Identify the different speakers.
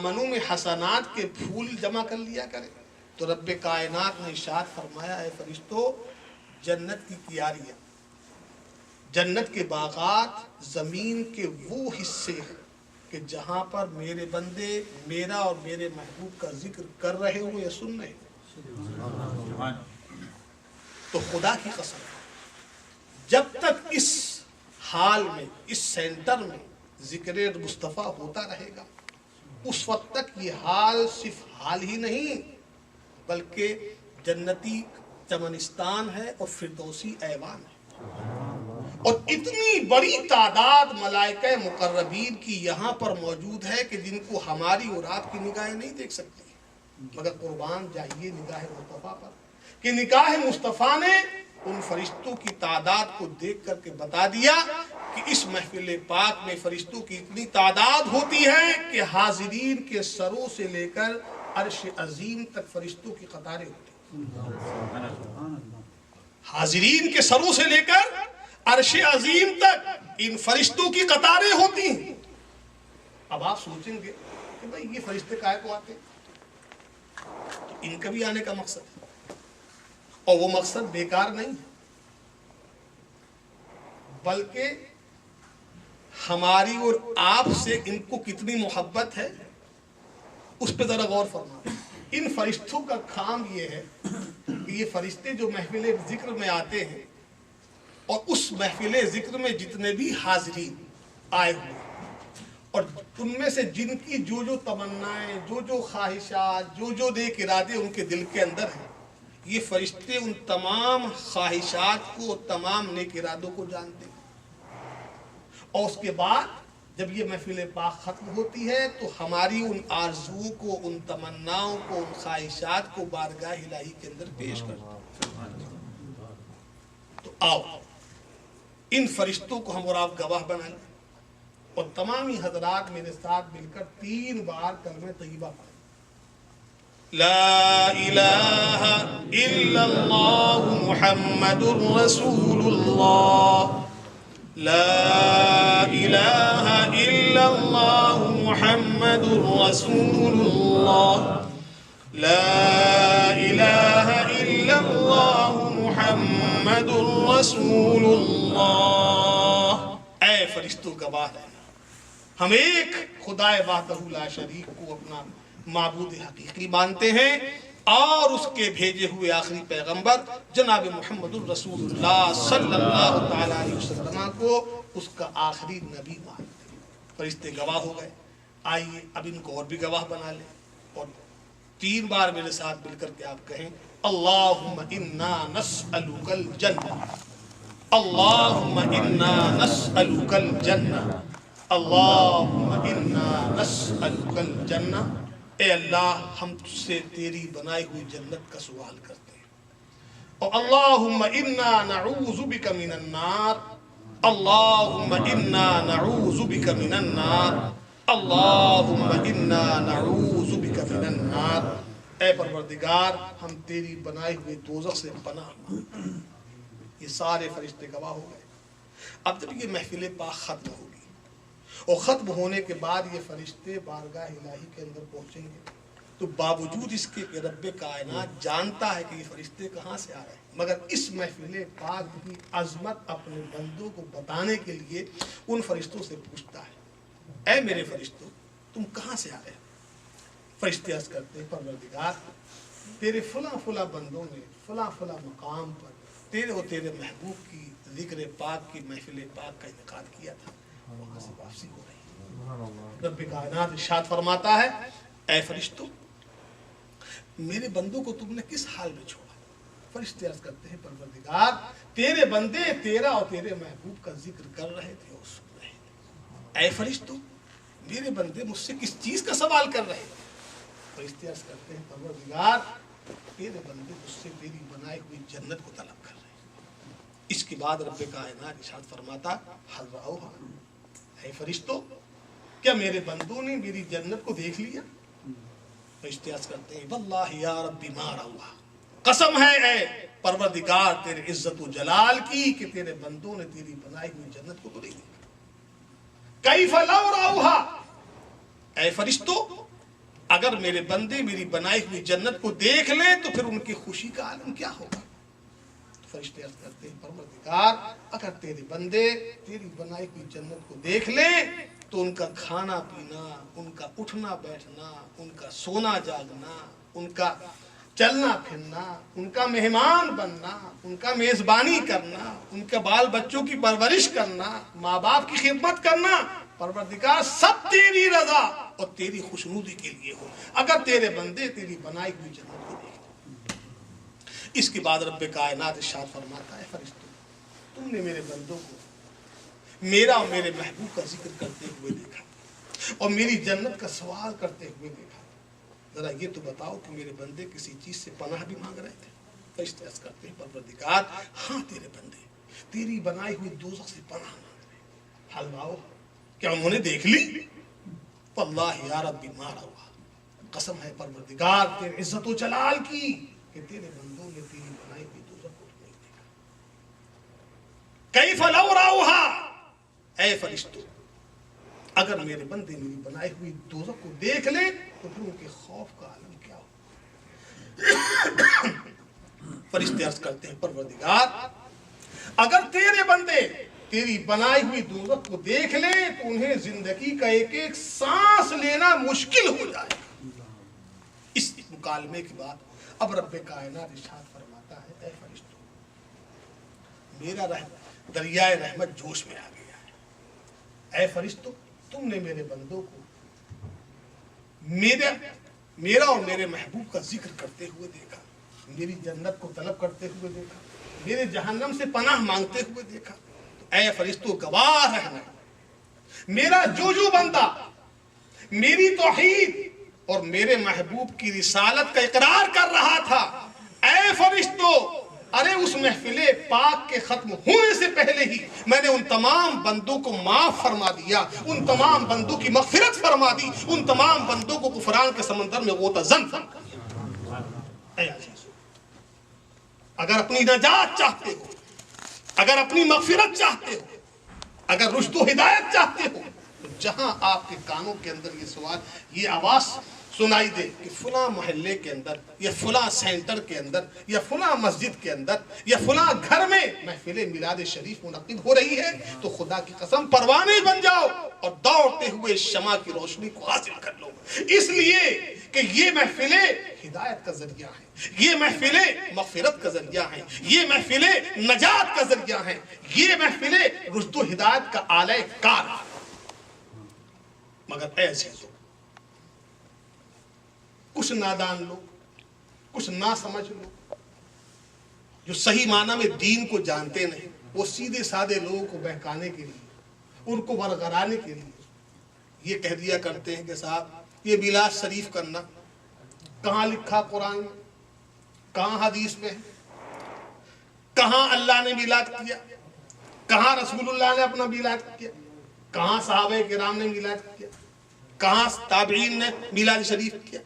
Speaker 1: दामनों में हसनात के फूल जमा कर लिया करें। तो रब कायनात ने इरशाद फरमाया है फरिश्तों, जन्नत की कियारियाँ, जन्नत के बागात ज़मीन के वो हिस्से हैं कि जहाँ पर मेरे बंदे मेरा और मेरे महबूब का जिक्र कर रहे हो या सुन रहे हो। तो खुदा की कसम, जब तक इस हाल में, इस सेंटर में जिक्र मुस्तफ़ा होता रहेगा, उस वक्त तक ये हाल सिर्फ हाल ही नहीं बल्कि जन्नती चमनिस्तान है और फिरदौसी ऐवान है। और इतनी बड़ी तादाद मलाइका मुकर्रबीन की यहाँ पर मौजूद है कि जिनको हमारी और आपकी निगाहें नहीं देख सकती, मगर कुर्बान जाइए निगाह मुस्तफ़ा पर कि निगाह मुस्तफ़ा ने उन फरिश्तों की तादाद को देख करके बता दिया कि इस महफिल पाक में फरिश्तों की इतनी तादाद होती है कि हाजिरीन के सरों से लेकर अर्श अजीम तक फरिश्तों की कतारें होती हैं। हाजिरीन के सरों से लेकर अर्श अजीम तक इन फरिश्तों की कतारें होती हैं। अब आप सोचेंगे कि भाई ये फरिश्ते काहे को आते हैं? इनका भी आने का मकसद है और वो मकसद बेकार नहीं है, बल्कि हमारी और आपसे इनको कितनी मोहब्बत है उस पर जरा गौर फरमा। इन फरिश्तों का काम ये है कि ये फरिश्ते जो महफिल जिक्र में आते हैं और उस महफिल जिक्र में जितने भी हाजिरीन आए हुए और उनमें से जिनकी जो जो तमन्नाएं, जो जो ख्वाहिशात, जो जो नेक इरादे उनके दिल के अंदर हैं, ये फरिश्ते उन तमाम ख्वाहिशात को, तमाम नेक इरादों को जानते हैं। और उसके बाद जब ये महफिल पाक खत्म होती है तो हमारी उन आरज़ुओं को, उन तमन्नाओं को, उन ख्वाहिशात को बारगाह इलाही के अंदर पेश करते हैं। तो आओ इन फरिश्तों को हम और आप गवाह बना लें और तमाम ही हजरात मेरे साथ मिलकर 3 बार कलमे तय्यबा पढ़ें। ला इलाहा इल्लल्लाह मुहम्मदुर रसूलुल्लाह, ला इलाहा इल्लल्लाह मुहम्मदुर रसूलुल्लाह, ला इलाहा इल्लल्लाह मुहम्मदुर रसूलुल्लाह। ऐ फरिश्तों गवाह रहना, हम एक खुदाए वाहदहू ला शरीक को अपना माबूद हकीकी मानते हैं और उसके भेजे हुए आखिरी पैगंबर जनाब मुहम्मदुर रसूलुल्लाह सल्लल्लाहु तआला अलैहि वसल्लम को उसका आखिरी नबी मानते हैं। फरिश्ते गवाह हो गए, आइए अब इनको और भी गवाह बना लें और 3 बार मेरे साथ मिलकर के आप कहें अल्लाहुम्मा इन्ना नस्अलुकल जन्नह, अल्लाहुम्मा इन्ना नस्अलुकल जन्नह, अल्लाहुम्मा इन्ना नस्अलुकल जन्नह। ए अल्लाह, हम तुझसे तेरी बनाई हुई जन्नत का सवाल करते हैं। और अल्लाहुम्मा इन्ना नऊज़ु बिका मिनन नार, अल्लाहुम्मा इन्ना नऊज़ु बिका मिनन नार, अल्लाहुम्मा इन्ना नऊज़ु बिका मिनन नार। ए परवरदिगार, हम तेरी बनाई हुई दोज़ख से पनाह मांगते हैं। ये सारे फरिश्ते गवाह हो गए। अब जब ये महफिल पाक खत्म होगी और ख़त्म होने के बाद ये फरिश्ते बारगाह इलाही के अंदर पहुँचेंगे तो बावजूद इसके कि रब्बे कायनात जानता है कि ये फरिश्ते कहाँ से आ रहे हैं, मगर इस महफिल पाक की अजमत अपने बंदों को बताने के लिए उन फरिश्तों से पूछता है, ऐ मेरे फरिश्तों तुम कहाँ से आ रहे हो? फरिश्ते अर्ज़ करते हैं, परवरदिगार तेरे फला फला बंदों ने फला फला मकाम पर तेरे और तेरे महबूब की ज़िक्र पाक की महफिल पाक का इनेकाद किया था, वहाँ से वापसी हो रही। रब्बे कायनात इरशाद फरमाता है, ऐ फरिश्तों मेरे बंदों को तुमने किस हाल में छोड़ा? फरिश्ते अर्ज़ करते हैं, परवरदिगार तेरे बंदे तेरा और तेरे महबूब का जिक्र कर रहे थे और सुन रहे थे। ऐ फरिश्तों मेरे बंदे मुझसे किस चीज का सवाल कर रहे थे? फरिश्ते अर्ज़ करते हैं, परवरदिगार तेरे बंदे मुझसे तेरी बनाई हुई जन्नत को तलब कर रहे हैं। इसके बाद रब्बे कायनात इरशाद फरमाता, हल रअऊहा, ऐ फरिश्तों क्या मेरे बंदों ने मेरी जन्नत को देख लिया? फरिश्ते अर्ज़ करते हैं, वल्लाहि या रब्बी मा रअऊहा, कसम है ऐ परवरदिगार तेरे इज्जत व जलाल की कि तेरे बंदों ने तेरी बनाई हुई जन्नत को तो नहीं देखा। कैफ़ लौ रअऊहा, ऐ फरिश्तों اگر میرے بندے میری بنائی ہوئی جنت کو دیکھ لیں تو پھر ان کی خوشی کا عالم کیا ہوگا؟ فرشتے عرض کرتے ہیں پروردگار اگر تیرے بندے تیری بنائی ہوئی جنت کو دیکھ لیں تو ان کا کھانا پینا، ان کا اٹھنا بیٹھنا، ان کا سونا جاگنا، ان کا چلنا پھرنا، ان کا مہمان بننا، ان کا میزبانی کرنا، ان کے بال بچوں کی پرورش کرنا، ماں باپ کی خدمت کرنا، پروردگار سب تیری رضا اور تیری خوشنودی کے لیے ہو اگر تیرے بندے تیری بنائی ہوئی جنت کو دیکھتے۔ اس کے بعد رب کائنات ارشاد فرماتا ہے فرشتوں تم نے میرے بندوں کو میرا اور میرے محبوب کا ذکر کرتے ہوئے دیکھا اور میری جنت کا سوال کرتے ہوئے دیکھا، ذرا یہ تو بتاؤ کہ میرے بندے کسی چیز سے پناہ بھی مانگ رہے تھے؟ فرشتے عرض کرتے ہیں پروردگار ہاں تیرے بندے تیری بنائی ہوئی دوزخ سے پناہ مانگ رہے، حلواؤ کیا انہوں نے دیکھ لی؟ واللہ یا ربی ما روا، قسم ہے پروردگار تیرے عزت و جلال کی کہ تیرے بندوں نے تیری بنائی ہوئی دوزخ کو نہیں دیکھا۔ کیف لو راؤہا، اے فرشتوں اگر میرے بندے میری بنائی ہوئی دوزخ کو دیکھ لیں تو پھر ان کے خوف کا عالم کیا ہو؟ فرشتے عرض کرتے ہیں پروردگار اگر تیرے بندے تیری بنائی ہوئی دوزخ کو دیکھ لیں تو انہیں زندگی کا ایک ایک سانس لینا مشکل ہو جائے گا۔ اس مکالمے کے بعد اب رب کائنات ارشاد فرماتا ہے اے فرشتوں میرا دریائے رحمت جوش میں آ گیا ہے، اے فرشتوں تم نے میرے بندوں کو میرا اور میرے محبوب کا ذکر کرتے ہوئے دیکھا، میری جنت کو طلب کرتے ہوئے دیکھا، میرے جہنم سے پناہ مانگتے ہوئے دیکھا، اے فرشتوں گواہ رہنا میرا جو بندہ میری توحید اور میرے محبوب کی رسالت کا اقرار کر رہا تھا، اے فرشتوں ارے اس محفل پاک کے ختم ہونے سے پہلے ہی میں نے ان تمام بندوں کو معاف فرما دیا، ان تمام بندوں کی مغفرت فرما دی، ان تمام بندوں کو غفران کے سمندر میں غوطہ زن فرما دیا۔ اے عزیزو اگر اپنی نجات چاہتے ہو، اگر اپنی مغفرت چاہتے ہو، اگر رشد و ہدایت چاہتے ہو تو جہاں آپ کے کانوں کے اندر یہ سوال یہ آواز سنائی دے کہ فلاں محلے کے اندر یا فلاں سینٹر کے اندر یا فلاں مسجد کے اندر یا فلاں گھر میں محفل میلاد شریف منعقد ہو رہی ہے تو خدا کی قسم پروانے بن جاؤ اور دوڑتے ہوئے شمع کی روشنی کو حاصل کر لو، اس لیے کہ یہ محفلیں ہدایت کا ذریعہ ہیں، یہ محفلیں مغفرت کا ذریعہ ہیں، یہ محفلیں نجات کا ذریعہ ہیں، یہ محفلیں رشد و ہدایت کا آلہ کار ہیں۔ مگر اے عزیزو کچھ نادان لوگ، کچھ نہ سمجھ لوگ جو صحیح معنی میں دین کو جانتے نہیں، وہ سیدھے سادے لوگوں کو بہکانے کے لیے، ان کو ورغلانے کے لیے یہ کہہ دیا کرتے ہیں کہ صاحب یہ میلاد شریف کرنا کہاں لکھا قرآن میں، کہاں حدیث میں ہے، کہاں اللہ نے میلاد کیا، کہاں رسول اللہ نے اپنا میلاد کیا، کہاں صحابہ کرام نے میلاد کیا، کہاں تابعین نے میلاد شریف کیا۔